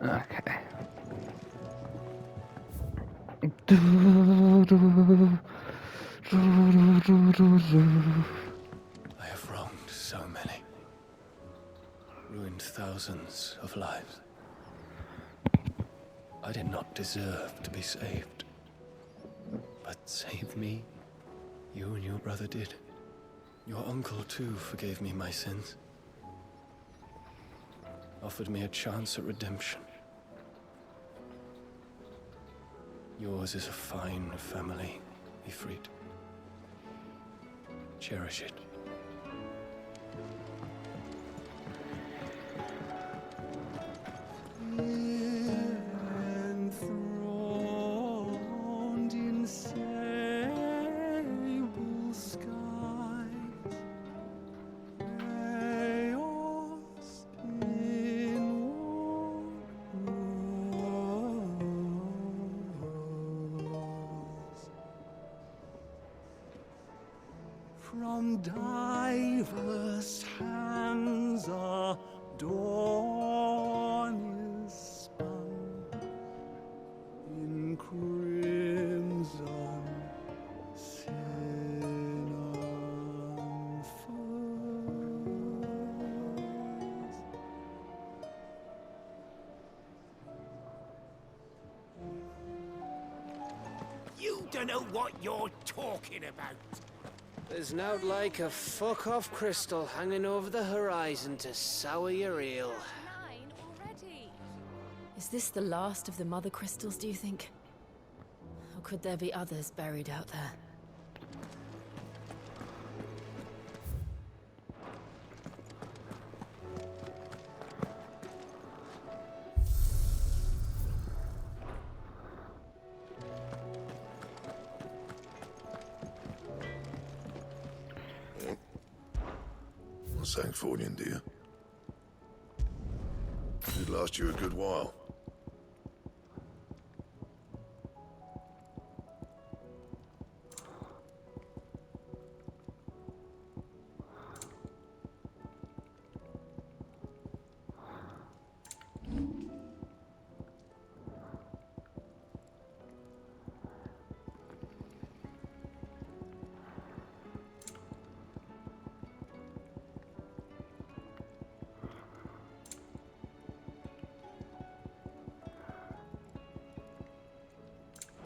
Okay. I have wronged so many, ruined thousands of lives. I did not deserve to be saved. But save me, you and your brother did. Your uncle too forgave me my sins. Offered me a chance at redemption. Yours is a fine family, Ifrit. Cherish it. Enthroned in sable skies, chaos inward rose. From diverse hands a dawn is spun in crimson sin unfurls. You don't know what you're talking about. There's nowt like a fuck-off crystal hanging over the horizon to sour your eel. 9 already. Is this the last of the mother crystals, do you think? Or could there be others buried out there? Thanks for it, dear. It'd last you a good while.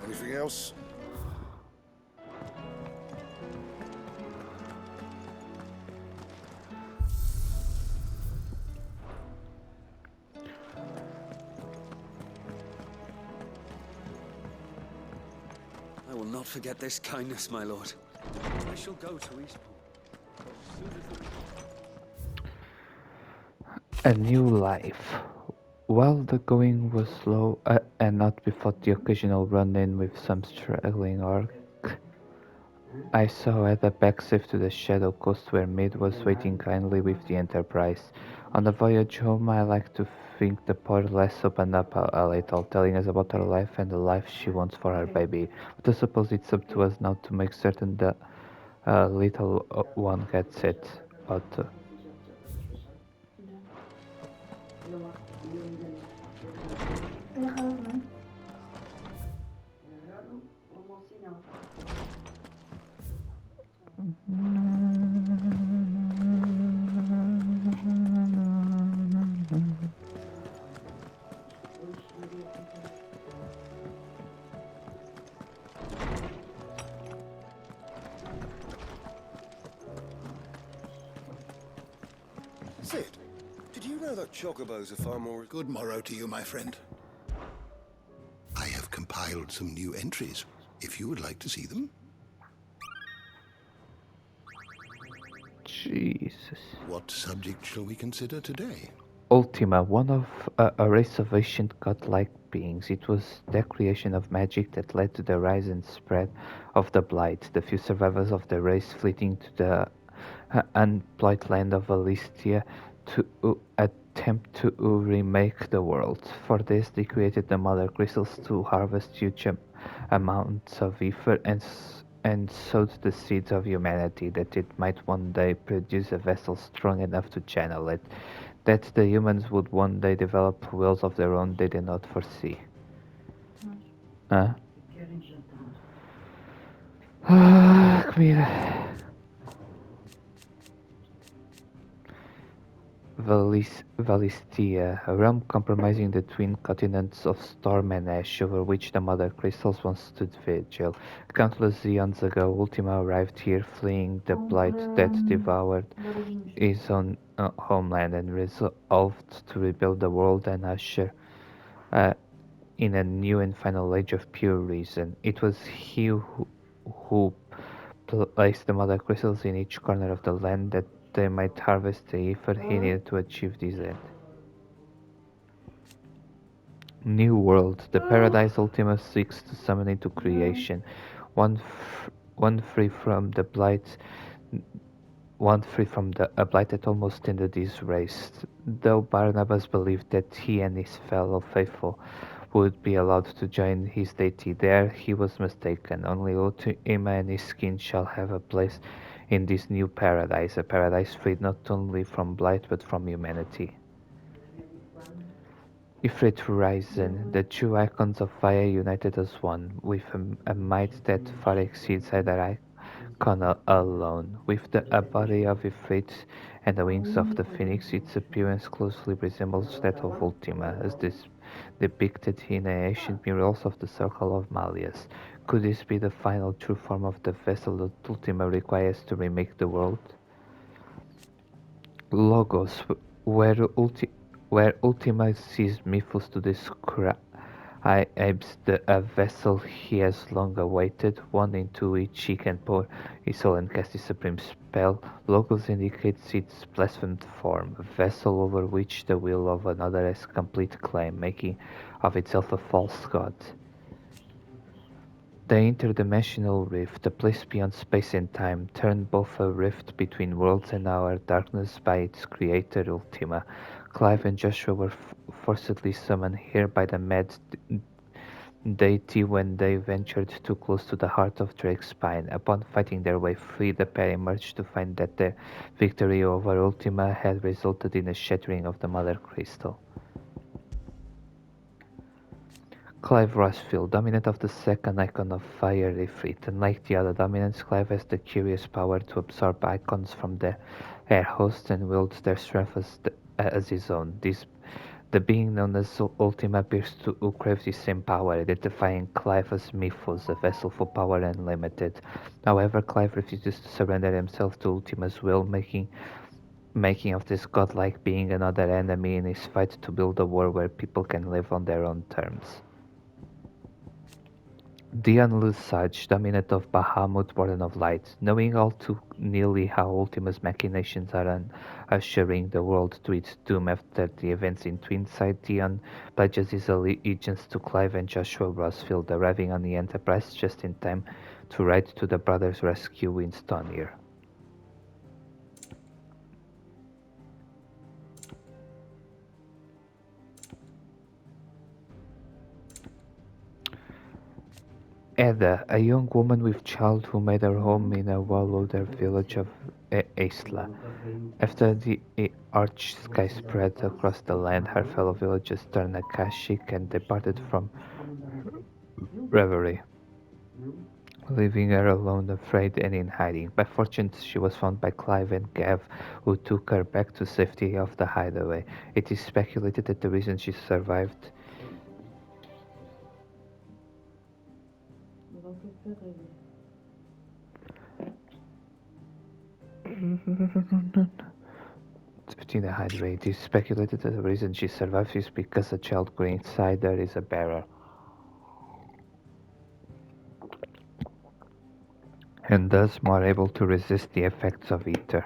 Anything else? I will not forget this kindness, my lord. I shall go to Eastport. A new life. While the going was slow and not without the occasional run-in with some struggling orc, I saw at the backsafe to the Shadow Coast where Mid was waiting kindly with the Enterprise. On the voyage home, I like to think the poor lass opened up a little, telling us about her life and the life she wants for her baby. But I suppose it's up to us now to make certain the little one gets it. But Sid, did you know that chocobos are far more... Good morrow to you, my friend. I have compiled some new entries, if you would like to see them. Jesus. What subject shall we consider today? Ultima, one of a race of ancient godlike beings. It was the creation of magic that led to the rise and spread of the Blight, the few survivors of the race fleeing to the unployed land of Alistia to attempt to remake the world. For this, they created the Mother Crystals to harvest huge amounts of ether and sowed the seeds of humanity that it might one day produce a vessel strong enough to channel it. That the humans would one day develop wills of their own they did not foresee. Hã? Comida. Valistia, a realm comprising the twin continents of Storm and Ash, over which the Mother Crystals once stood vigil. Countless eons ago, Ultima arrived here, fleeing the blight that devoured his own homeland, and resolved to rebuild the world and usher uh, in a new and final age of pure reason. It was he who placed the Mother Crystals in each corner of the land that they might harvest the ether he needed to achieve this end. New World, the paradise Ultima seeks to summon into creation, one, one free from the blight, one free from a blight that almost ended his race. Though Barnabas believed that he and his fellow faithful would be allowed to join his deity there, he was mistaken. Only Ultima and his kin shall have a place in this new paradise, a paradise freed not only from blight but from humanity. Ifrit Horizon, the two icons of fire united as one, with a might that far exceeds either icon alone. With a body of Ifrit and the wings of the phoenix, its appearance closely resembles that of Ultima, as depicted in the ancient murals of the Circle of Malleus. Could this be the final true form of the vessel that Ultima requires to remake the world? Logos, where, where Ultima sees Mythos to describe a vessel he has long awaited, one into which he can pour his soul and cast his supreme spell. Logos indicates its blasphemed form, a vessel over which the will of another has complete claim, making of itself a false god. The interdimensional rift, a place beyond space and time, turned both a rift between worlds and our darkness by its creator Ultima. Clive and Joshua were forcibly summoned here by the mad deity when they ventured too close to the heart of Drake's spine. Upon fighting their way free, the pair emerged to find that their victory over Ultima had resulted in a shattering of the Mother Crystal. Clive Rosfield, dominant of the second icon of fire Ifrit. Unlike the other dominants, Clive has the curious power to absorb icons from their air hosts and wields their strength as his own. The being known as Ultima appears to crave the same power, identifying Clive as Mythos, a vessel for power unlimited. However, Clive refuses to surrender himself to Ultima's will, making of this godlike being another enemy in his fight to build a world where people can live on their own terms. Dion Lusage, dominant of Bahamut, Warden of Light, knowing all too nearly how Ultima's machinations are ushering the world to its doom after the events in Twinside, Dion pledges his allegiance to Clive and Joshua Rosfield, arriving on the Enterprise just in time to ride to the brothers' rescue in Stonier. Edda, a young woman with child who made her home in a well-ordered village of Aisla. After the arch sky spread across the land, her fellow villagers turned Akashic and departed from reverie, leaving her alone, afraid and in hiding. By fortune, she was found by Clive and Gav, who took her back to safety of the hideaway. It is speculated that the reason she survived in the hideaway. It is speculated that the reason she survives is because a child growing inside her is a bearer, and thus more able to resist the effects of ether.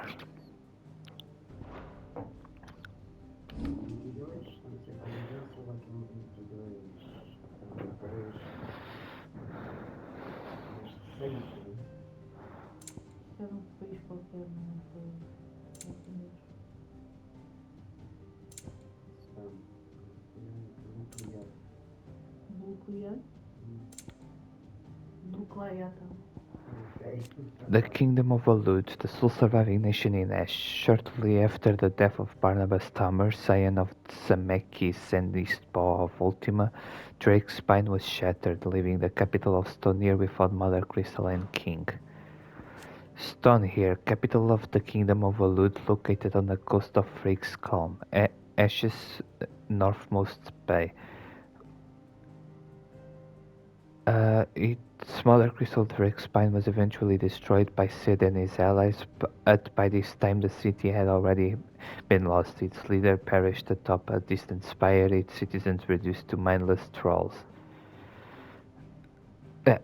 The Kingdom of Olud, the sole surviving nation in Ash, shortly after the death of Barnabas Tamur, scion of Zemeckis and Eastpaw of Ultima, Drake's spine was shattered, leaving the capital of Stonehir without Mother Crystal and King. Stonehir, capital of the Kingdom of Olud, located on the coast of Friggs Calm, Ash's northmost bay. Its Mother Crystal Drake spine was eventually destroyed by Sid and his allies, but by this time the city had already been lost. Its leader perished atop a distant spire, its citizens reduced to mindless thralls,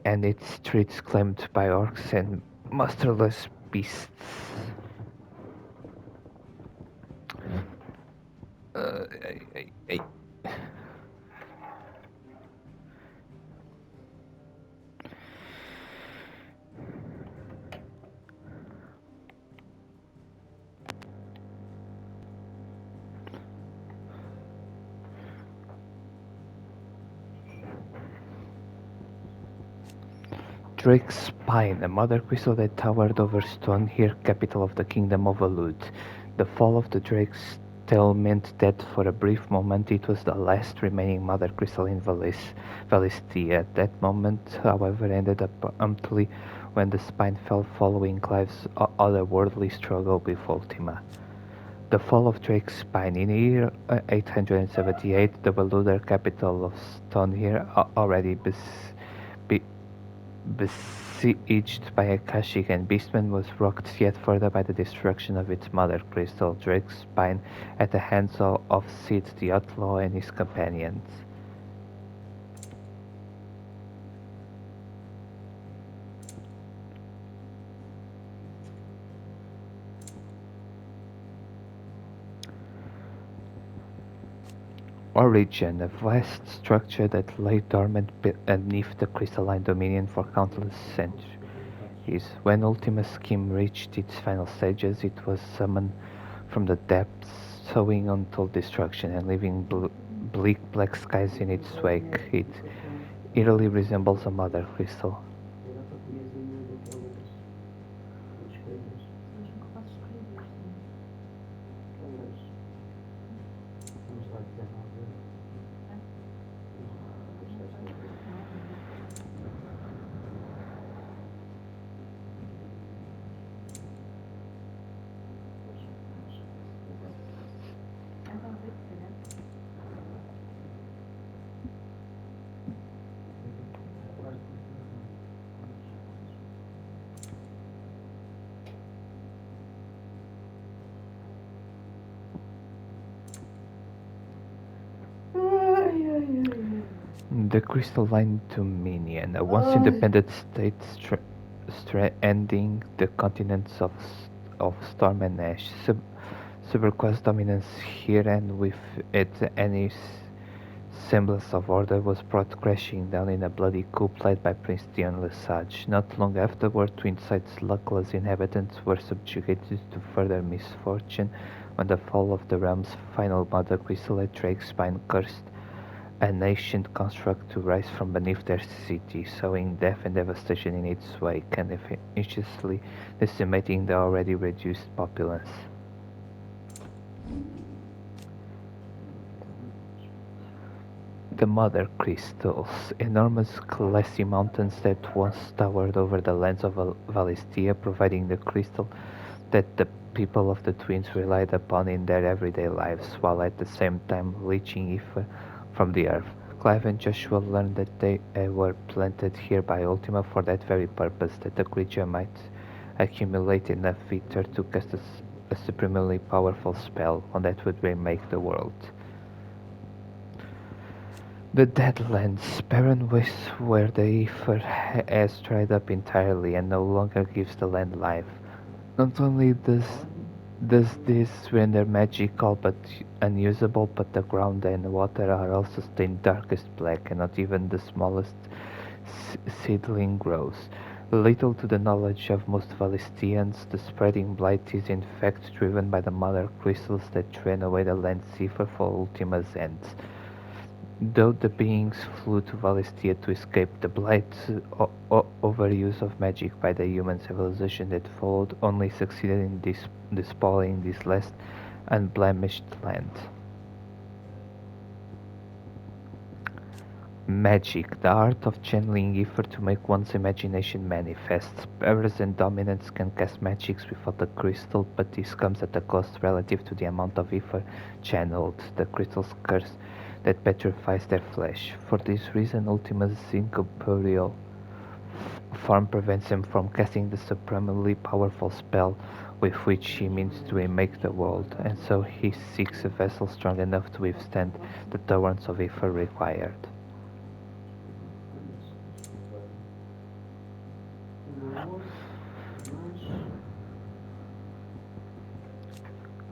and its streets claimed by orcs and masterless beasts. I, I, Drake's spine, a mother crystal that towered over Stonehir, capital of the Kingdom of Alud. The fall of the Drake's tail meant that for a brief moment it was the last remaining mother crystal in Valistia. That moment, however, ended abruptly when the spine fell following Clive's otherworldly struggle with Ultima. The fall of Drake's spine. In the year 878, the Valuder capital of Stonehir, already be- besieged by Akashic and Beastmen, was rocked yet further by the destruction of its mother crystal, Drake's spine, at the hands of Sid the Outlaw and his companions. Origin, a vast structure that lay dormant beneath the crystalline dominion for countless centuries. When Ultima's scheme reached its final stages, it was summoned from the depths, sowing untold destruction and leaving bleak black skies in its wake. It eerily resembles a mother crystal. The crystalline dominion, a once independent state ending the continents of Storm and Ash. Superquest dominance here, and with it any semblance of order was brought crashing down in a bloody coup led by Prince Dion Lesage. Not long afterward, Twinside's luckless inhabitants were subjugated to further misfortune when the fall of the realm's final mother crystal at Drake's spine cursed an ancient construct to rise from beneath their city, sowing death and devastation in its wake and efficiously decimating the already reduced populace. The Mother Crystals, enormous glassy mountains that once towered over the lands of Valistia, providing the crystal that the people of the Twins relied upon in their everyday lives, while at the same time leaching ether from the earth. Clive and Joshua learned that they were planted here by Ultima for that very purpose, that the creature might accumulate enough ether to cast a supremely powerful spell, one that would remake the world. The Deadlands, barren wastes where the ether has dried up entirely and no longer gives the land life. Not only does this render magic all but unusable, but the ground and water are also stained darkest black, and not even the smallest seedling grows. Little to the knowledge of most Valistians, the spreading blight is in fact driven by the mother crystals that drain away the land's ether for Ultima's ends. Though the beings flew to Valistia to escape the blight, overuse of magic by the human civilization that followed only succeeded in despoiling this less unblemished land. Magic, the art of channeling ether to make one's imagination manifest. Powers and dominants can cast magics without a crystal, but this comes at a cost relative to the amount of ether channeled, the crystal's curse that petrifies their flesh. For this reason, Ultima's incorporeal form prevents him from casting the supremely powerful spell with which he means to remake the world, and so he seeks a vessel strong enough to withstand the torrents of ether required.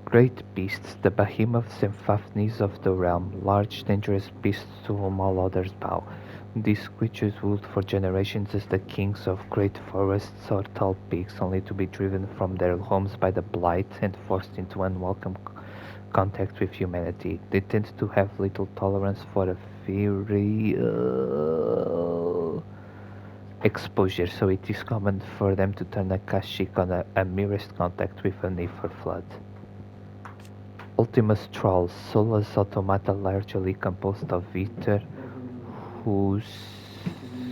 Great beasts, the behemoths and fafnir of the realm, large dangerous beasts to whom all others bow. These creatures ruled for generations as the kings of great forests or tall peaks, only to be driven from their homes by the blight and forced into unwelcome contact with humanity. They tend to have little tolerance for a fiery exposure, so it is common for them to turn a Kashik on a merest contact with a Nefer flood. Ultima's trolls, soulless automata largely composed of ether, whose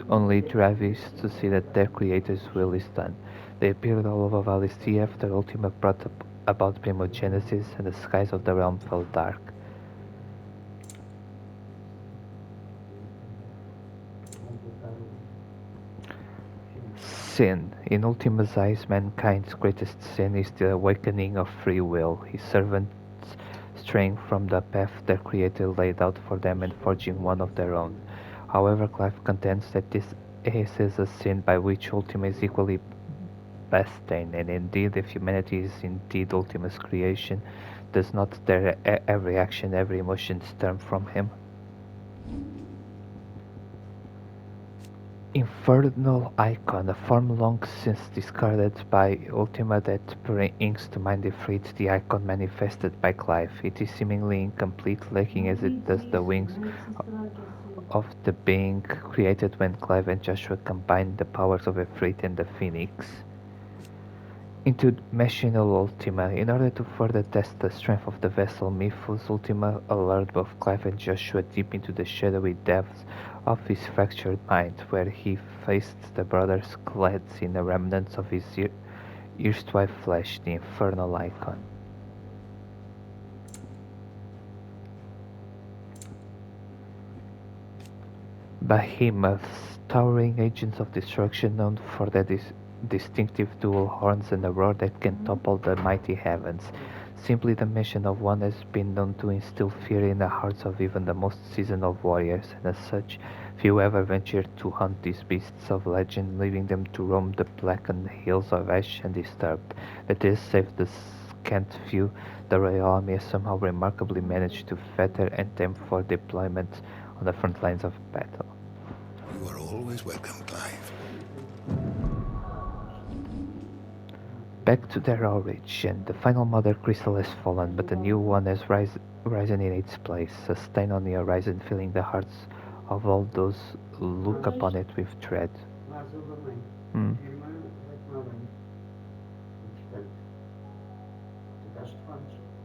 only drive is to see that their creator's will is done. They appeared all over Valistia after Ultima brought about primogenesis, and the skies of the realm fell dark. Sin. In Ultima's eyes, mankind's greatest sin is the awakening of free will, his servants straying from the path their Creator laid out for them and forging one of their own. However, Clive contends that this is a sin by which Ultima is equally bestain, and indeed, if humanity is indeed Ultima's creation, does not their every action, every emotion stem from him? Infernal Icon, a form long since discarded by Ultima that brings to mind Ifrit, the icon manifested by Clive. It is seemingly incomplete, lacking as it does the wings of the being created when Clive and Joshua combined the powers of Ifrit and the Phoenix into Machinal Ultima. In order to further test the strength of the vessel, Miphos Ultima allured both Clive and Joshua deep into the shadowy depths of his fractured mind, where he faced the brothers clad in the remnants of his erstwhile flesh, the infernal icon. Behemoths, towering agents of destruction known for their distinctive dual horns and a roar that can topple the mighty heavens. Simply the mention of one has been known to instill fear in the hearts of even the most seasoned of warriors, and as such, few ever ventured to hunt these beasts of legend, leaving them to roam the blackened hills of ash undisturbed. That is, save the scant few, the royal army has somehow remarkably managed to fetter and tame for deployment on the front lines of battle. You are always welcome, Clive. Back to their origin, the final mother crystal has fallen, but a new one has risen in its place, a stain on the horizon filling the hearts of all those who look upon it with dread. Hmm.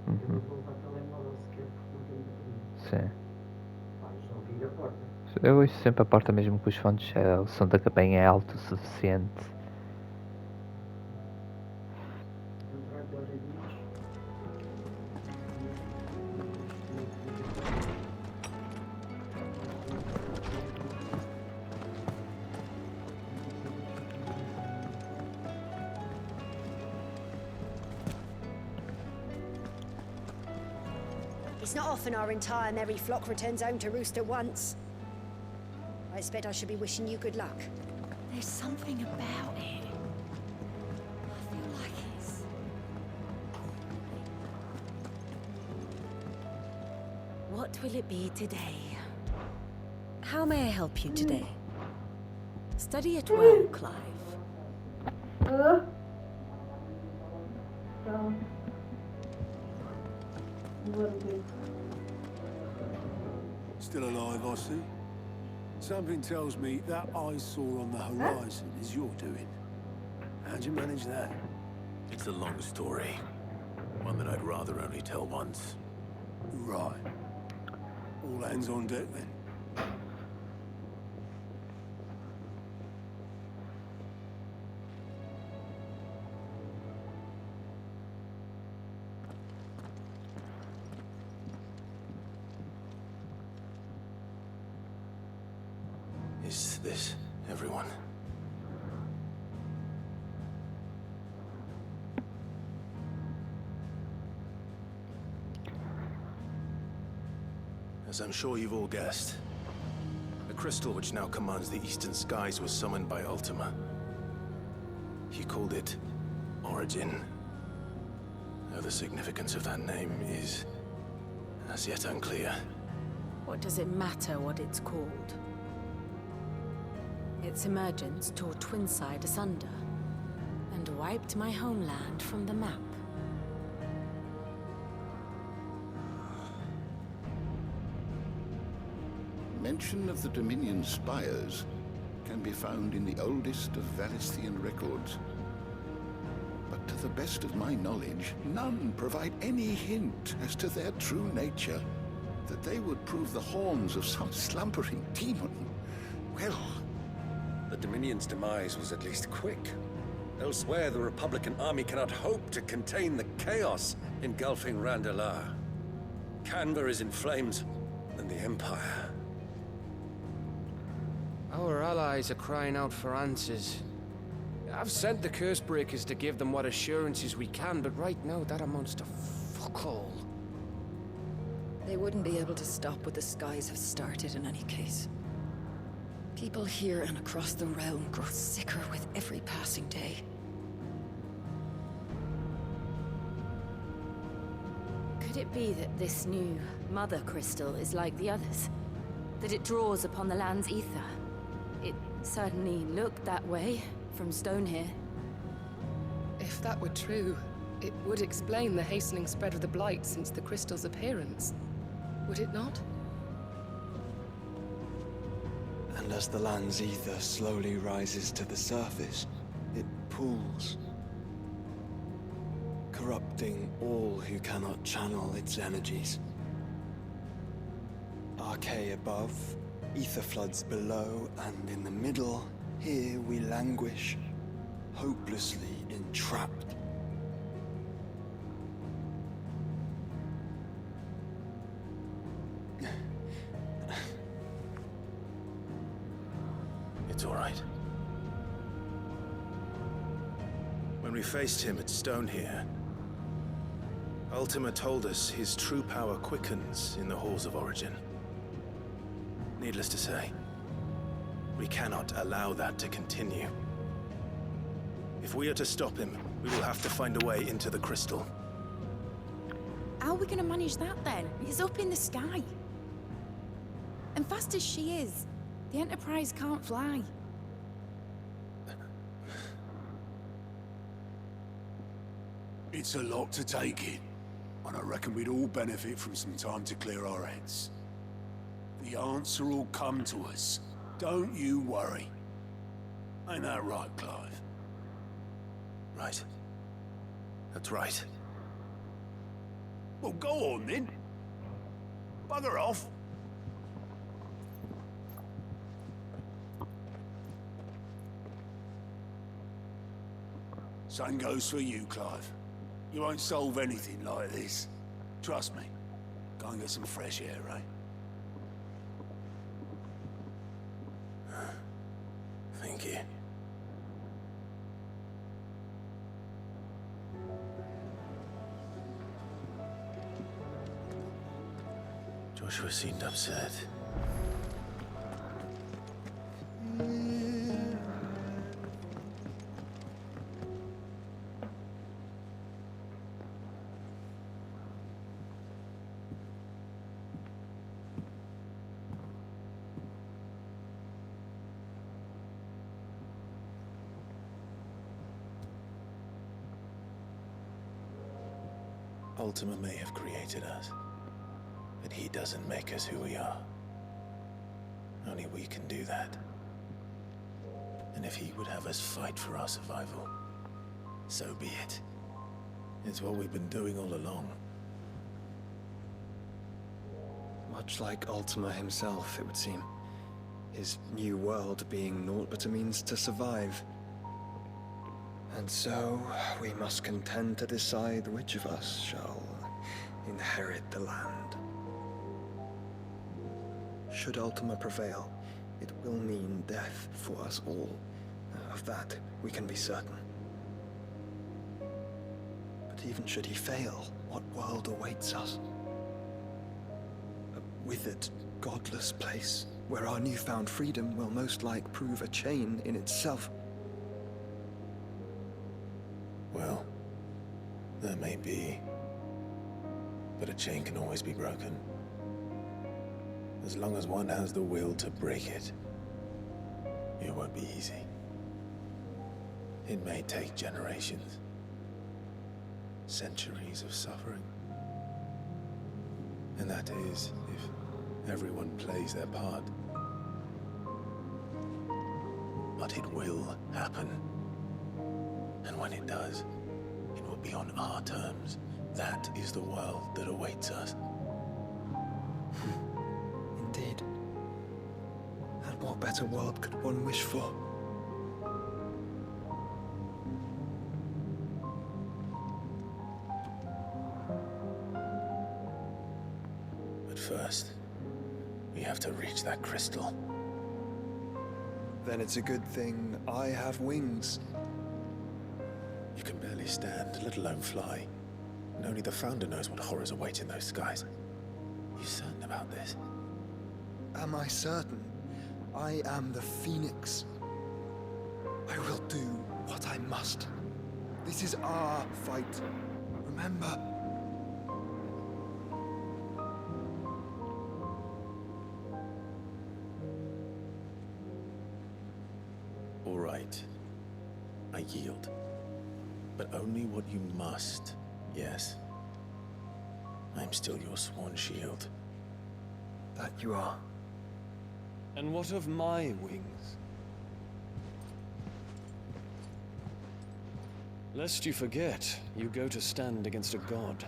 Uhum. Sim. Eu ouço sempre a porta mesmo que os fones, o som da campainha é alto o suficiente. It's not often our entire merry flock returns home to roost at once. I expect I should be wishing you good luck. There's something about it. I feel like it's... What will it be today? How may I help you today? Study it well, Clive. Still alive, I see. Something tells me that eyesore on the horizon is your doing. How'd you manage that? It's a long story. One that I'd rather only tell once. Right. All hands on deck then. Is this everyone? As I'm sure you've all guessed, the crystal which now commands the eastern skies was summoned by Ultima. He called it Origin. Though the significance of that name is as yet unclear. What does it matter what it's called? Its emergence tore Twinside asunder and wiped my homeland from the map. Mention of the Dominion spires can be found in the oldest of Valisthian records. But to the best of my knowledge, none provide any hint as to their true nature. That they would prove the horns of some slumbering demon. Well, The Dominion's demise was at least quick. Elsewhere, the Republican army cannot hope to contain the chaos engulfing Randalar. Canva is in flames, and the Empire. Our allies are crying out for answers. I've sent the Cursebreakers to give them what assurances we can, but right now that amounts to fuck all. They wouldn't be able to stop what the skies have started in any case. People here and across the realm grow sicker with every passing day. Could it be that this new Mother Crystal is like the others? That it draws upon the land's ether? It certainly looked that way from stone here. If that were true, it would explain the hastening spread of the Blight since the crystal's appearance. Would it not? And as the land's ether slowly rises to the surface, it pools, corrupting all who cannot channel its energies. Archay above, ether floods below, and in the middle, here we languish, hopelessly entrapped. It's all right. When we faced him at Stone here, Ultima told us his true power quickens in the halls of Origin. Needless to say, we cannot allow that to continue. If we are to stop him, we will have to find a way into the crystal. How are we going to manage that then? It's up in the sky. And fast as she is, the Enterprise can't fly. It's a lot to take in, and I reckon we'd all benefit from some time to clear our heads. The answer will come to us. Don't you worry. Ain't that right, Clive? Right. That's right. Well, go on then. Bugger off. Same goes for you, Clive. You won't solve anything like this. Trust me. Go and get some fresh air, eh? Thank you. Joshua seemed upset. Ultima may have created us, but he doesn't make us who we are. Only we can do that. And if he would have us fight for our survival, so be it. It's what we've been doing all along. Much like Ultima himself, it would seem. His new world being naught but a means to survive. And so, we must contend to decide which of us shall inherit the land. Should Ultima prevail, it will mean death for us all. Of that, we can be certain. But even should he fail, what world awaits us? A withered, godless place, where our newfound freedom will most like prove a chain in itself. Well, that may be. But a chain can always be broken. As long as one has the will to break it, it won't be easy. It may take generations, centuries of suffering. And that is if everyone plays their part. But it will happen. And when it does, it will be on our terms. That is the world that awaits us. Indeed. And what better world could one wish for? But first, we have to reach that crystal. Then it's a good thing I have wings. You can barely stand, let alone fly. And only the Founder knows what horrors await in those skies. You certain about this? Am I certain? I am the Phoenix. I will do what I must. This is our fight. Remember? All right. I yield. But only what you must, yes? I'm still your sworn shield. That you are. And what of my wings? Lest you forget, you go to stand against a god.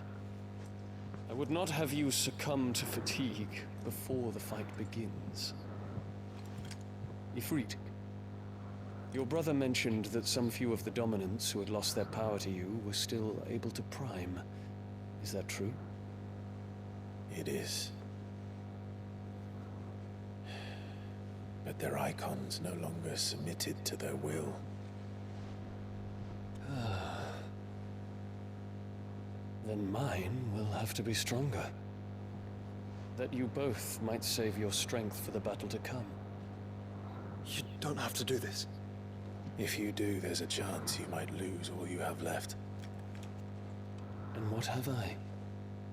I would not have you succumb to fatigue before the fight begins. Ifrit, your brother mentioned that some few of the dominants who had lost their power to you were still able to prime. Is that true? It is. But their icons no longer submitted to their will. Then mine will have to be stronger. That you both might save your strength for the battle to come. You don't have to do this. If you do, there's a chance you might lose all you have left. And what have I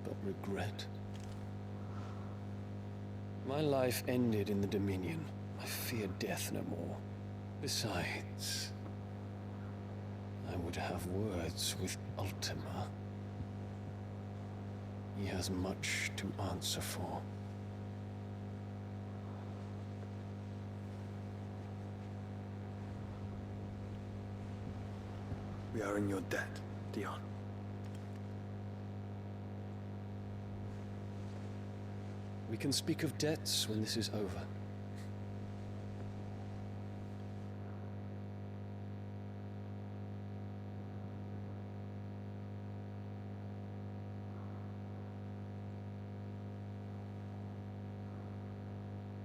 but regret? My life ended in the Dominion. I fear death no more. Besides, I would have words with Ultima. He has much to answer for. We are in your debt, Dion. We can speak of debts when this is over.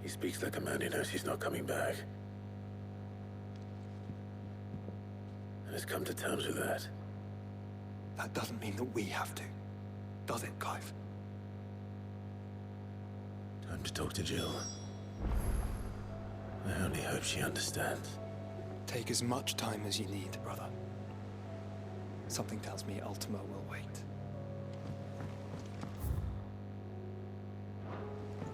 He speaks like a man who knows he's not coming back. And has come to terms with that. That doesn't mean that we have to, does it, Clive? Time to talk to Jill. I only hope she understands. Take as much time as you need, brother. Something tells me Ultima will wait.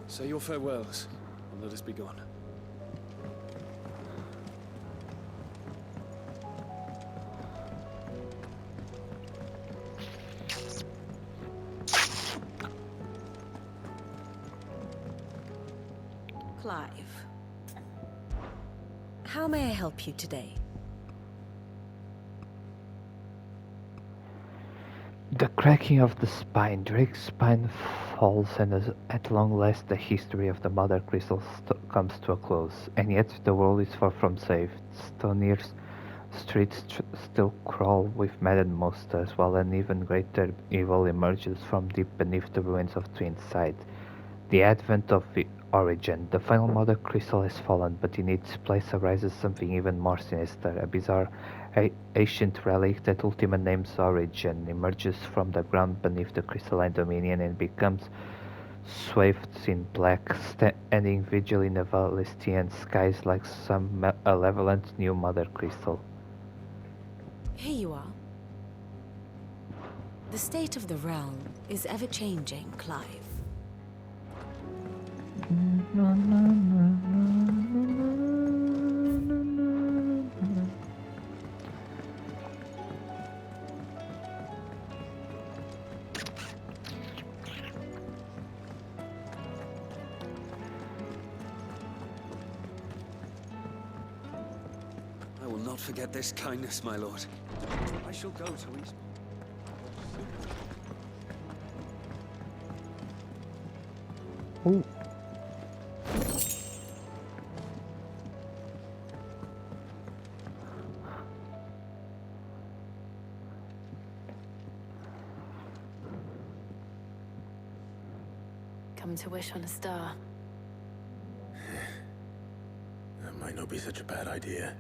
Say your farewells, and let us be gone. Clive, How may I help you today? The cracking of the spine. Drake's spine falls, and at long last the history of the Mother Crystal comes to a close. And yet the world is far from safe. Stoneyr's streets still crawl with maddened monsters, while an even greater evil emerges from deep beneath the ruins of Twin Side. The advent of the Origin. The final Mother Crystal has fallen, but in its place arises something even more sinister. A bizarre ancient relic that Ultima names Origin emerges from the ground beneath the crystalline dominion and becomes swathed in black, standing vigil in the Valestian skies like some malevolent new Mother Crystal. Here you are. The state of the realm is ever-changing, Clive. I will not forget this kindness, my lord. I shall go to East. Ooh. Come to wish on a star. That might not be such a bad idea.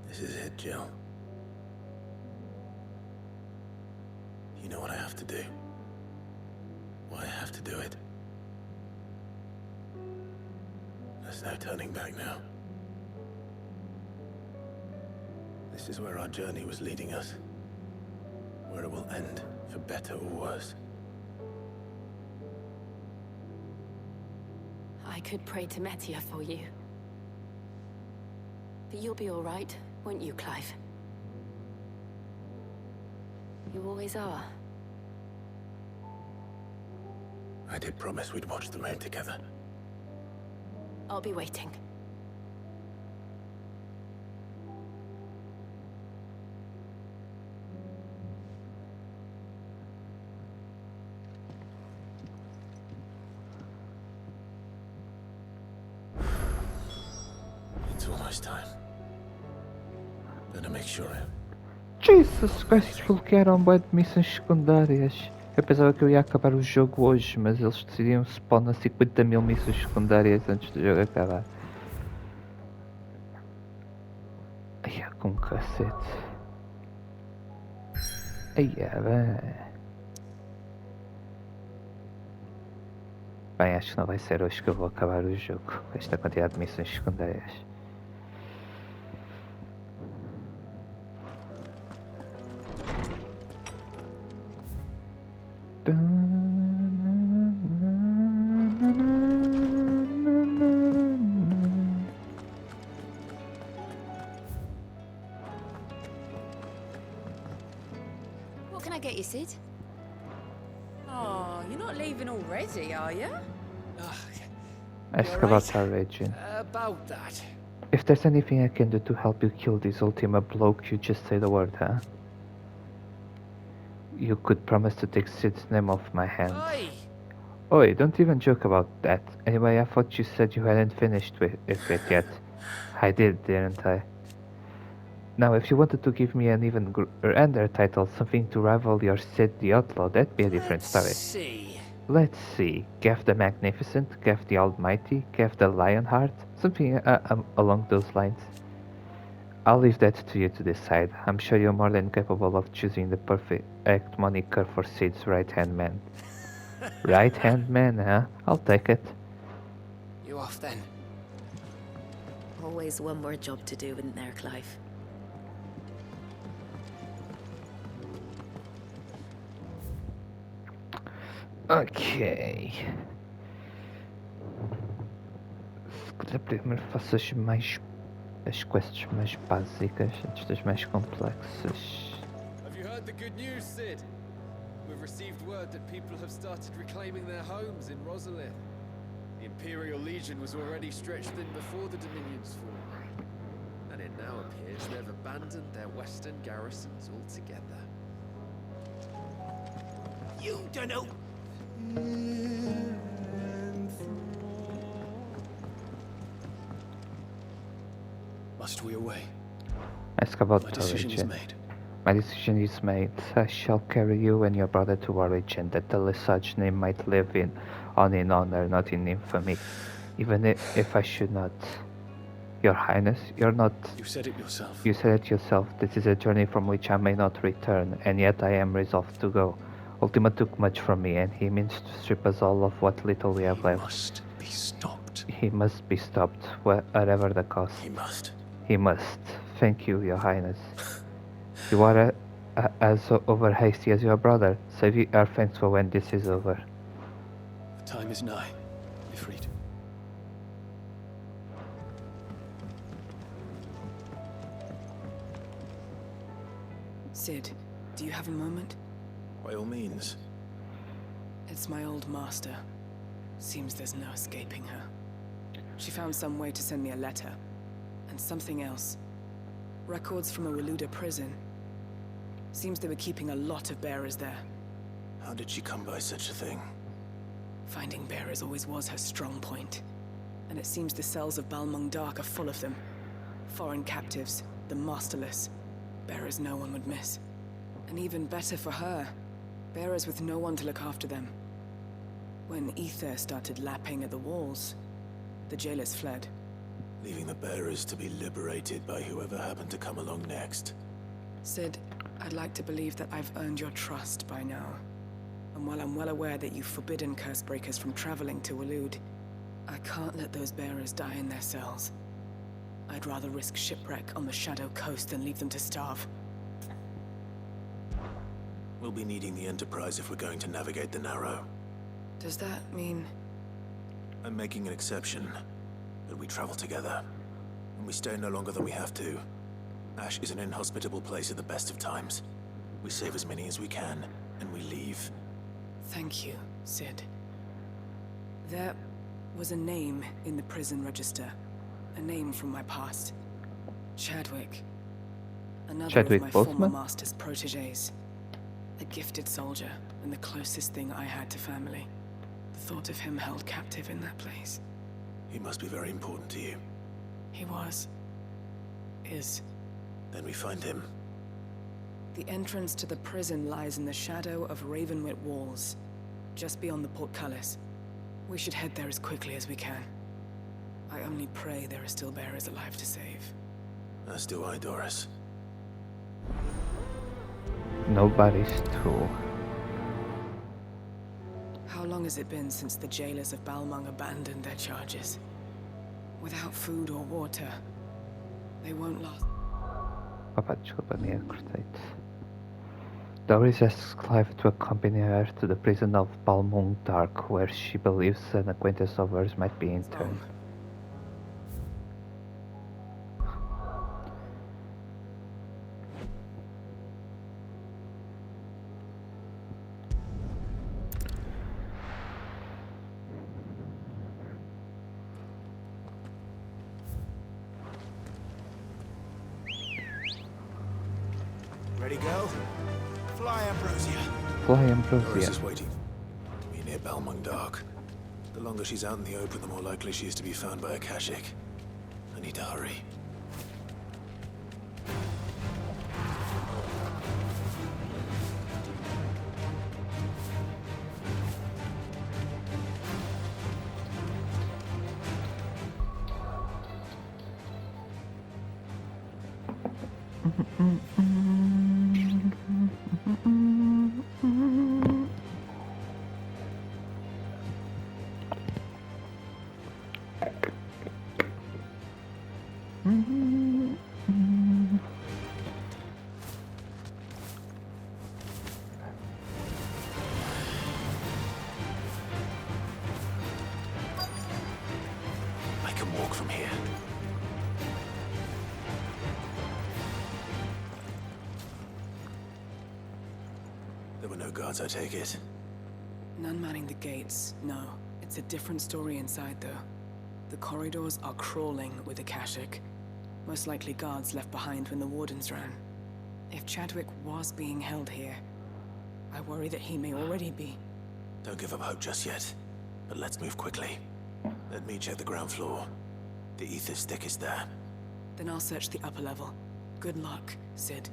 This is it, Jill. You know what I have to do. Why I have to do it. There's no turning back now. This is where our journey was leading us. Where it will end, for better or worse. I could pray to Metia for you. But you'll be all right, won't you, Clive? You always are. I did promise we'd watch the moon together. I'll be waiting. It's almost time. Better make sure Jesus Christ, bloquearam bué de missões secundárias. Eu pensava que eu ia acabar o jogo hoje, mas eles decidiram spawnar 50.000 missões secundárias antes do jogo acabar. Ai, com cacete. Ai, bem. Bem, acho que não vai ser hoje que eu vou acabar o jogo, com esta quantidade de missões secundárias. What can I get you, Sid? Oh, you're not leaving already, are you? Ask about our region. About that. If there's anything I can do to help you kill this Ultima bloke, you just say the word, huh? You could promise to take Sid's name off my hands. Oi! Oi, don't even joke about that. Anyway, I thought you said you hadn't finished with it yet. I did, didn't I? Now, if you wanted to give me an even grander title, something to rival your Sid the Outlaw, that'd be a different story. Let's see. Gav the Magnificent, Gav the Almighty, Gav the Lionheart, something along those lines. I'll leave that to you to decide. I'm sure you're more than capable of choosing the perfect moniker for Sid's right-hand man. Right-hand man, huh? I'll take it. You off then? Always one more job to do, isn't there, Clive? Ok. Se calhar primeiro faço as quests mais básicas antes das mais complexas. Have you heard the good news, Sid? We've received word that people have started reclaiming their homes in Rosalith. The Imperial Legion was already stretched thin before the Dominion's fall. And it now appears they've abandoned their western garrisons altogether. You don't know. Must we away? Ask about My decision is origin. made. My decision is made. I shall carry you and your brother to origin, that the Lesage name might live on in honor, not in infamy. Even if I should not. Your Highness, you're not... You said it yourself. You said it yourself. This is a journey from which I may not return, and yet I am resolved to go. Ultima took much from me, and he means to strip us all of what little we have left. He must be stopped. He must be stopped, whatever the cost. He must. He must. Thank you, Your Highness. You are as over hasty as your brother. Save our thanks for when this is over. The time is nigh. Ifrit. Cid, do you have a moment? By all means. It's my old master. Seems there's no escaping her. She found some way to send me a letter. And something else. Records from a Waluda prison. Seems they were keeping a lot of bearers there. How did she come by such a thing? Finding bearers always was her strong point. And it seems the cells of Balmung Dark are full of them. Foreign captives, the masterless. Bearers no one would miss. And even better for her, bearers with no one to look after them. When ether started lapping at the walls, the jailers fled. Leaving the bearers to be liberated by whoever happened to come along next. Cid, I'd like to believe that I've earned your trust by now. And while I'm well aware that you've forbidden Cursebreakers from traveling to Waloed, I can't let those bearers die in their cells. I'd rather risk shipwreck on the Shadow Coast than leave them to starve. We'll be needing the Enterprise if we're going to navigate the Narrow. Does that mean... I'm making an exception, but we travel together. And we stay no longer than we have to. Ash is an inhospitable place at the best of times. We save as many as we can, and we leave. Thank you, Cid. There was a name in the prison register. A name from my past. Chadwick. Another Chadwick of my Boseman? former master's protégés. A gifted soldier, and the closest thing I had to family. The thought of him held captive in that place. He must be very important to you. He was. Is. Then we find him. The entrance to the prison lies in the shadow of Ravenwit Walls, just beyond the portcullis. We should head there as quickly as we can. I only pray there are still bearers alive to save. As do I, Doris. Nobody's tool. How long has it been since the jailers of Balmung abandoned their charges? Without food or water, they won't last. Opa, desculpa, minha cortei. Doris asks Clive to accompany her to the prison of Balmung Dark, where she believes an acquaintance of hers might be interned. Ready go? Fly, Ambrosia. Fly, Doris Ambrosia. is waiting to be near Balmung Dark. The longer she's out in the open, the more likely she is to be found by a Kashyyyk. I need to hurry. I can walk from here. There were no guards, I take it. None manning the gates, no. It's a different story inside, though. The corridors are crawling with Akashic. Most likely guards left behind when the Wardens ran. If Chadwick was being held here, I worry that he may already be. Don't give up hope just yet, but let's move quickly. Let me check the ground floor. The ether stick is there. Then I'll search the upper level. Good luck, Sid.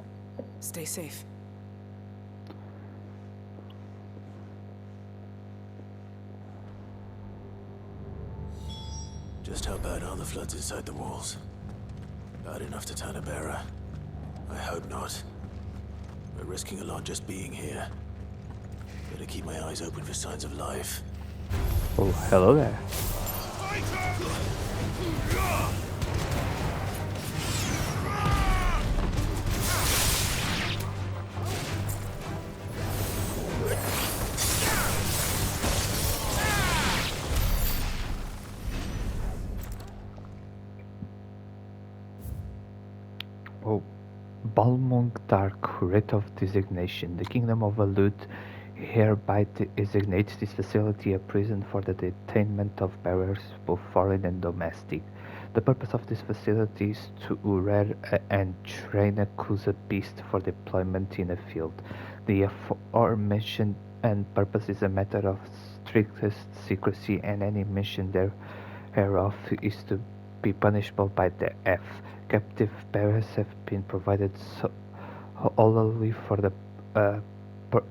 Stay safe. Just how bad are the floods inside the walls? Bad enough to turn a bearer? I hope not. We're risking a lot just being here. Better keep my eyes open for signs of life. Oh, hello there. Oh, Balmung Dark, Writ of Designation. The Kingdom of Alud hereby designates this facility a prison for the detainment of bearers, both foreign and domestic. The purpose of this facility is to rear and train a Kuza beast for deployment in the field. The aforementioned purpose is a matter of strictest secrecy, and any mention thereof is to be punishable by death. Captive bearers have been provided solely for the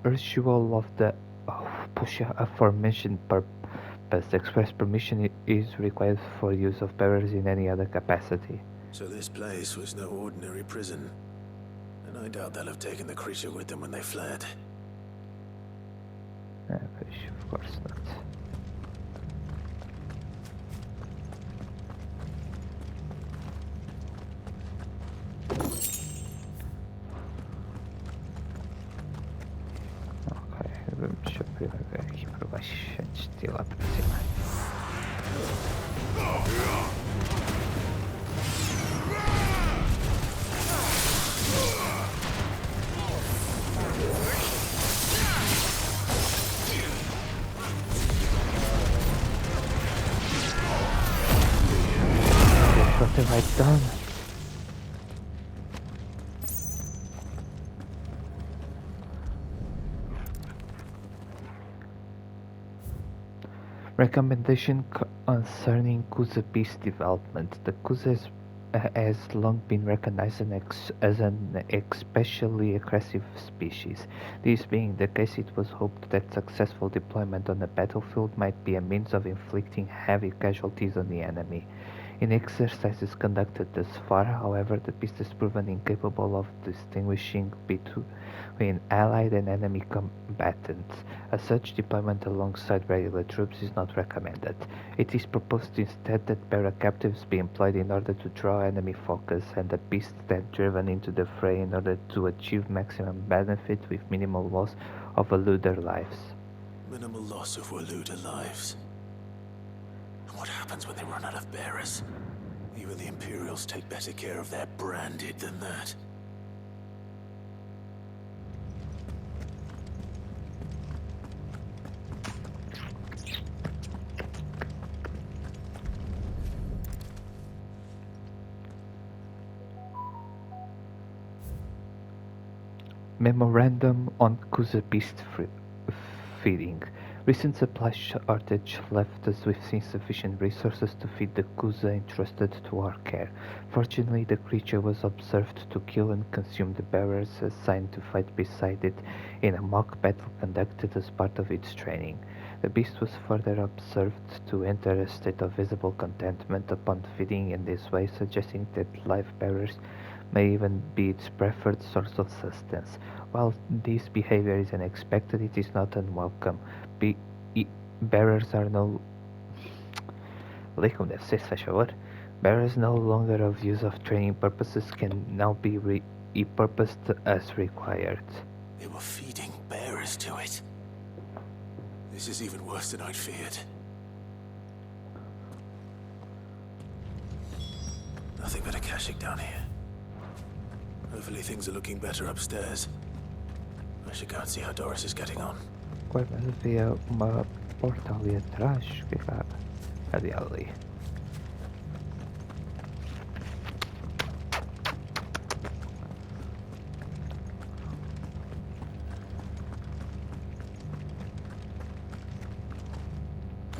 pursual of the aforementioned purpose. Express permission is required for use of bearers in any other capacity. So this place was no ordinary prison. And I doubt they'll have taken the creature with them when they fled. Of course not. Ok, deixa eu ver aqui para baixo antes de ir lá para cima. Got it right done. Recommendation concerning Kuza beast development. The Kuza has long been recognized as an especially aggressive species. This being the case, it was hoped that successful deployment on the battlefield might be a means of inflicting heavy casualties on the enemy. In exercises conducted thus far, however, the beast has proven incapable of distinguishing between allied and enemy combatants. As such, deployment alongside regular troops is not recommended. It is proposed instead that para-captives be employed in order to draw enemy focus, and the beast then driven into the fray in order to achieve maximum benefit with minimal loss of eluder lives. Minimal loss of eluder lives. What happens when they run out of bearers? Even the Imperials take better care of their branded than that. Memorandum on Kuza beast feeding. Recent supply shortage left us with insufficient resources to feed the Kuza entrusted to our care. Fortunately, the creature was observed to kill and consume the bearers assigned to fight beside it in a mock battle conducted as part of its training. The beast was further observed to enter a state of visible contentment upon feeding in this way, suggesting that live bearers may even be its preferred source of sustenance. While this behavior is unexpected, it is not unwelcome. Bearers are no... Lê como deve ser, se faz favor. Bearers no longer of use of training purposes can now be repurposed as required. They were feeding bearers to it. This is even worse than I'd feared. Nothing but Akashic down here. Hopefully things are looking better upstairs. I should go and see how Doris is getting on. Agora havia uma porta ali atrás. O que é que há? Cadê ali?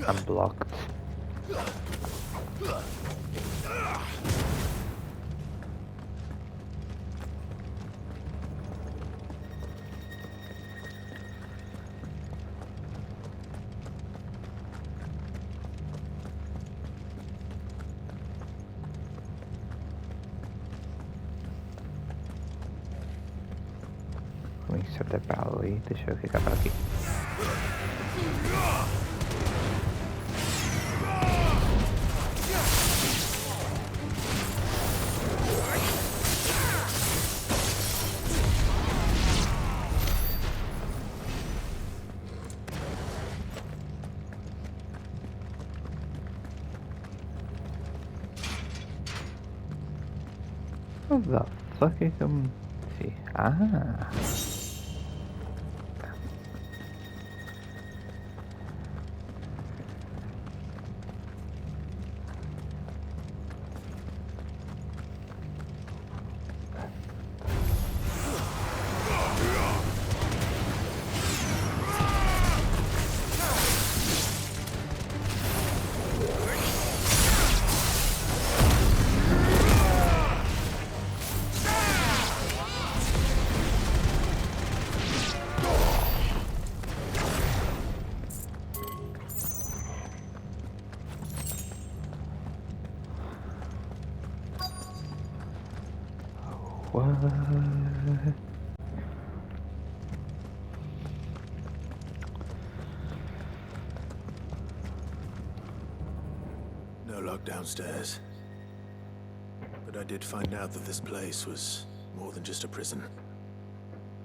I'm blocked. Vou insertar para ali, deixa eu ficar para aqui. What the fuck is see? Ah. What? No luck downstairs. But I did find out that this place was more than just a prison.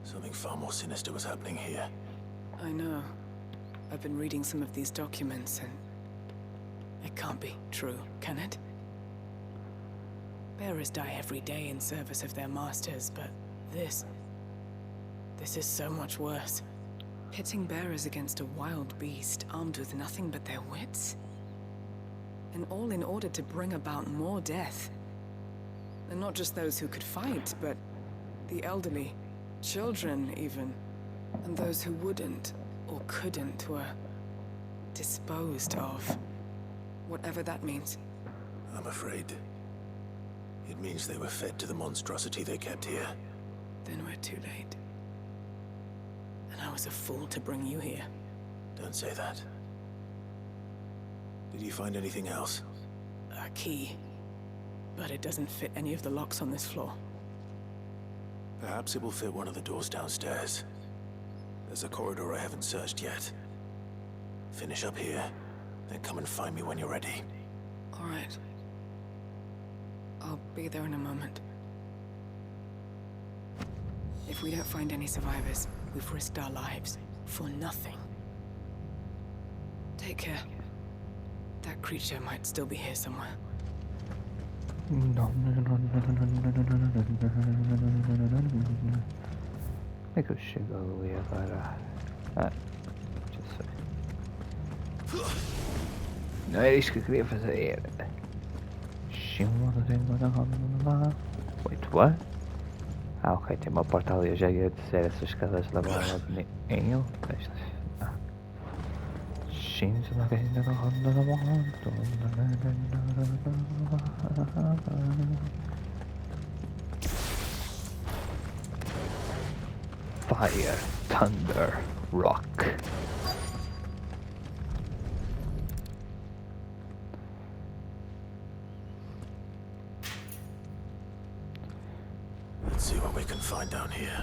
Something far more sinister was happening here. I know. I've been reading some of these documents and... it can't be true, can it? Bearers die every day in service of their masters, but this is so much worse. Pitting bearers against a wild beast armed with nothing but their wits? And all in order to bring about more death. And not just those who could fight, but the elderly, children even. And those who wouldn't or couldn't were disposed of. Whatever that means. I'm afraid it means they were fed to the monstrosity they kept here. Then we're too late. And I was a fool to bring you here. Don't say that. Did you find anything else? A key. But it doesn't fit any of the locks on this floor. Perhaps it will fit one of the doors downstairs. There's a corridor I haven't searched yet. Finish up here, then come and find me when you're ready. All right. I'll be there in a moment. If we don't find any survivors, we've risked our lives for nothing. Take care. That creature might still be here somewhere. Como é que eu chego ali agora? Ah, já sei. Não era isto que eu queria fazer. Wait, what? Ah, ok, tem uma porta ali. Eu já ia dizer essas escadas levam em ele. Ah. Fire, thunder, rock. Let's see what we can find down here.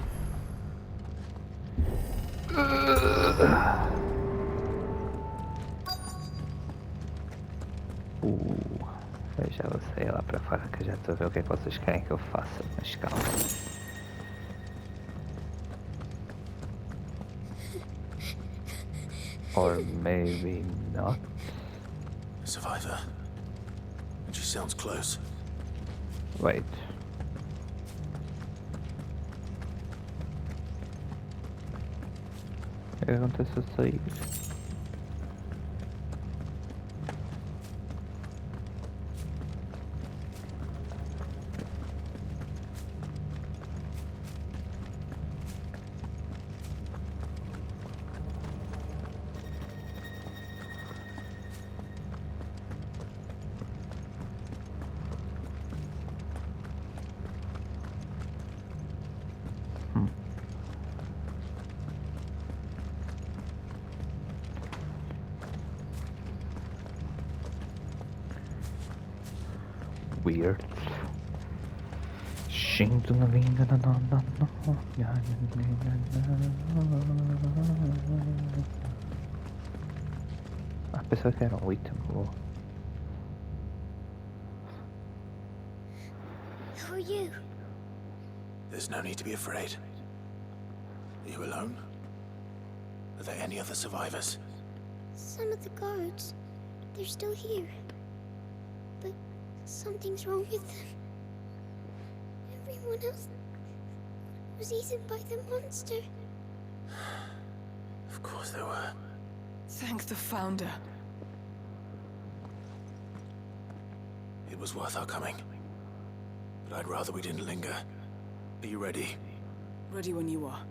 Eu já vou sair lá pra fora que eu já estou a ver o que é que vocês querem que eu faça, mas calma. Or maybe not. A survivor. And she sounds close. Wait. O que acontece a sair? weird. Ah, pensaba que era un ítem. Oh. Who are you? There's no need to be afraid. Are you alone? Are there any other survivors? Some of the guards. They're still here. But something's wrong with them. Everyone else was eaten by the monster. Of course there were. Thank the Founder. It was worth our coming. But I'd rather we didn't linger. Are you ready? Ready when you are.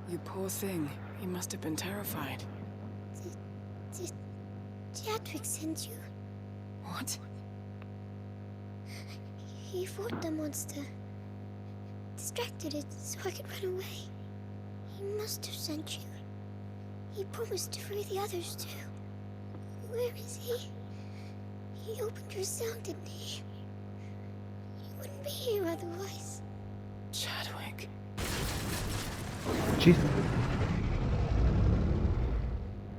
You poor thing. You must have been terrified. Did Jadwick send you? What? He fought the monster. Distracted it so I could run away. He must have sent you. He promised to free the others too. Where is he? He opened your cell, didn't he? He wouldn't be here otherwise. Chadwick. Jesus.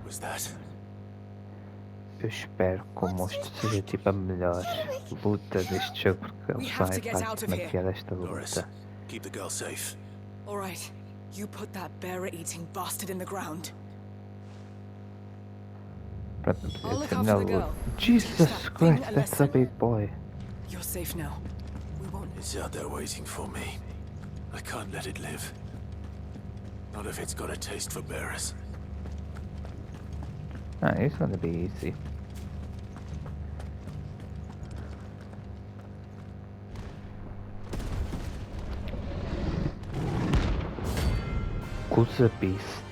Was that? Eu espero que o monstro seja tipo a melhor luta deste jogo, porque eles são praticamente desta luta. Keep the girl safe. All right. You put that bearer-eating bastard in the ground. I'll look after the girl. Jesus Christ, that's a big boy. You're safe now. We won't. It's out there waiting for me. I can't let it live. Not if it's got a taste for bearers. Ah, it's gonna be easy. Kuza Beast.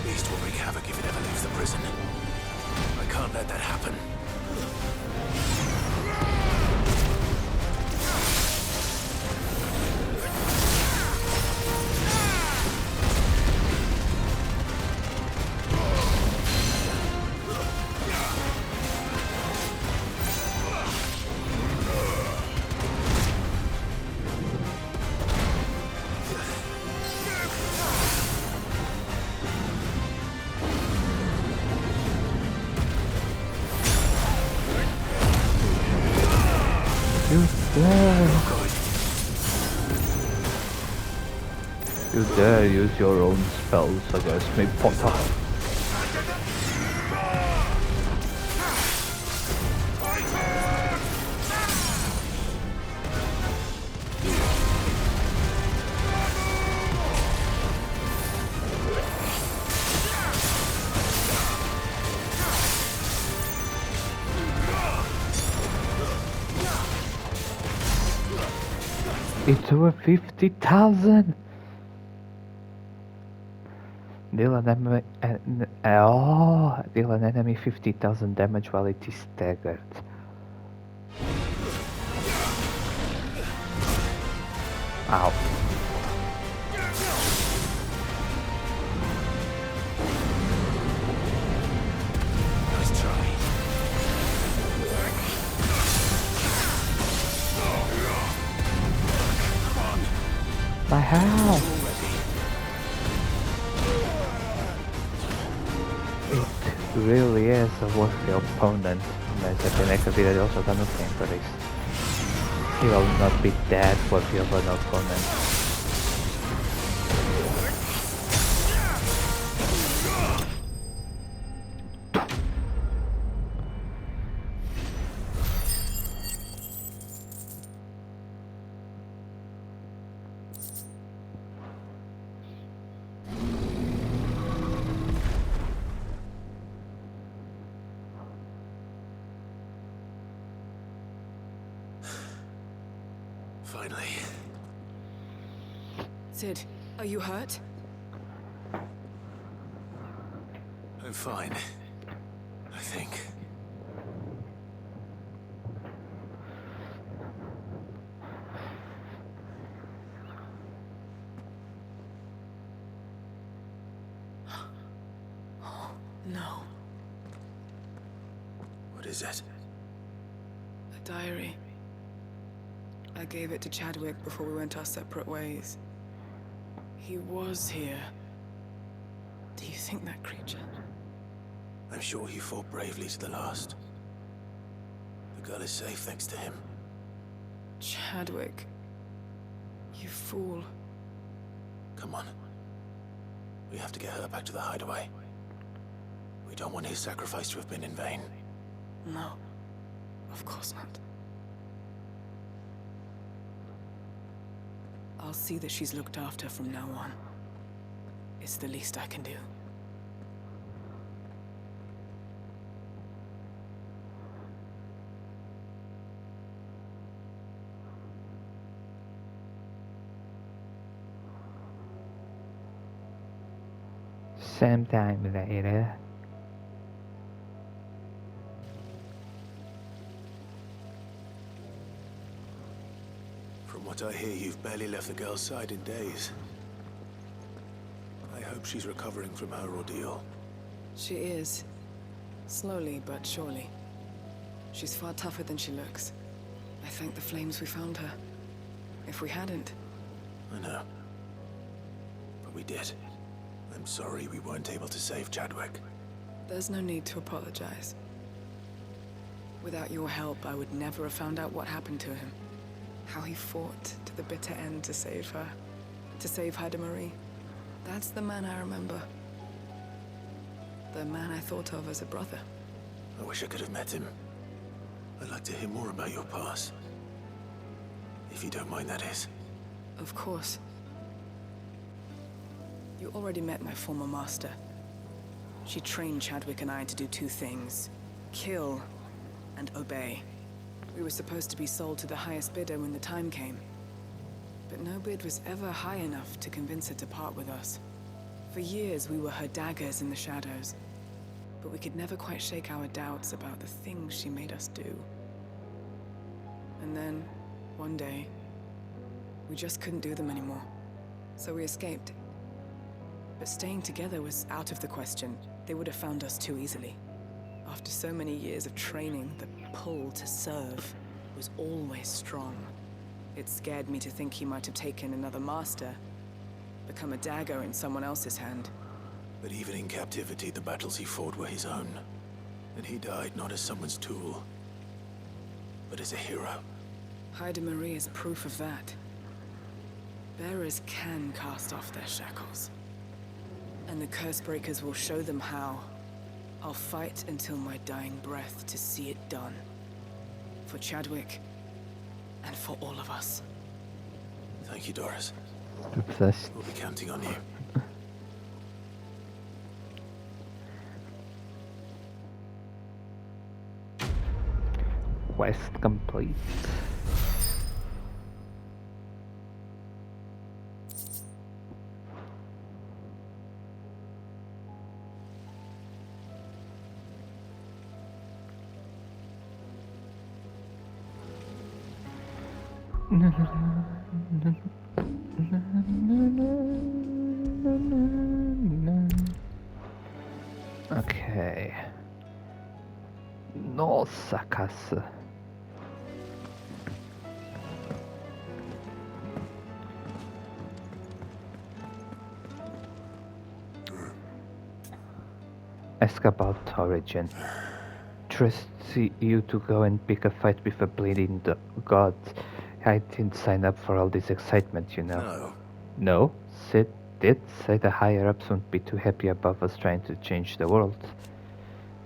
Beast will wreak havoc if it ever leaves the prison. I can't let that happen. You dare use your own spells against me, Potter. It's over 50,000! Deal an enemy 50,000 damage while it is staggered. Ow. Nice try. By how? It really is a worthy opponent. Mas a pena é que a vida dele só está no fim, por isso. He will not be that worthy of an opponent. Finally. Sid, are you hurt? I'm fine. I think. No. What is it? A diary. I gave it to Chadwick before we went our separate ways. He was here. Do you think that creature? I'm sure he fought bravely to the last. The girl is safe thanks to him. Chadwick. You fool. Come on. We have to get her back to the hideaway. We don't want his sacrifice to have been in vain. No. Of course not. I'll see that she's looked after from now on. It's the least I can do. Sometime later. From what I hear, you've barely left the girl's side in days. I hope she's recovering from her ordeal. She is. Slowly but surely. She's far tougher than she looks. I thank the flames we found her. If we hadn't... I know. But we did. I'm sorry we weren't able to save Chadwick. There's no need to apologize. Without your help, I would never have found out what happened to him. How he fought to the bitter end to save her. To save Haida Marie. That's the man I remember. The man I thought of as a brother. I wish I could have met him. I'd like to hear more about your past. If you don't mind, that is. Of course. You already met my former master. She trained Chadwick and I to do two things. Kill and obey. We were supposed to be sold to the highest bidder when the time came. But no bid was ever high enough to convince her to part with us. For years we were her daggers in the shadows. But we could never quite shake our doubts about the things she made us do. And then, one day, we just couldn't do them anymore. So we escaped. But staying together was out of the question. They would have found us too easily. After so many years of training, the pull to serve was always strong. It scared me to think he might have taken another master, become a dagger in someone else's hand. But even in captivity, the battles he fought were his own. And he died not as someone's tool, but as a hero. Haida Marie is proof of that. Bearers can cast off their shackles. And the Cursebreakers will show them how. I'll fight until my dying breath to see it done. For Chadwick, and for all of us. Thank you, Doris. Obsessed. We'll be counting on you. Quest complete. Okay. Nossa, caça. Ask about origin. Trust you to go and pick a fight with a bleeding god. I didn't sign up for all this excitement, you know. No. No? Sid did say the higher-ups won't be too happy about us trying to change the world.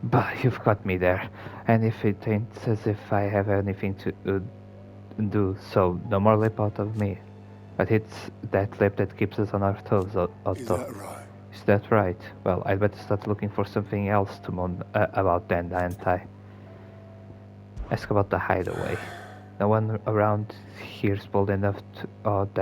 But you've got me there. And if it ain't as if I have anything to do, so no more lip out of me. But it's that lip that keeps us on our toes, Otto. Is that right? Is that right? Well, I'd better start looking for something else to moan about then, ain't I? Ask about the hideaway. No one around here's bold enough to... Oh, that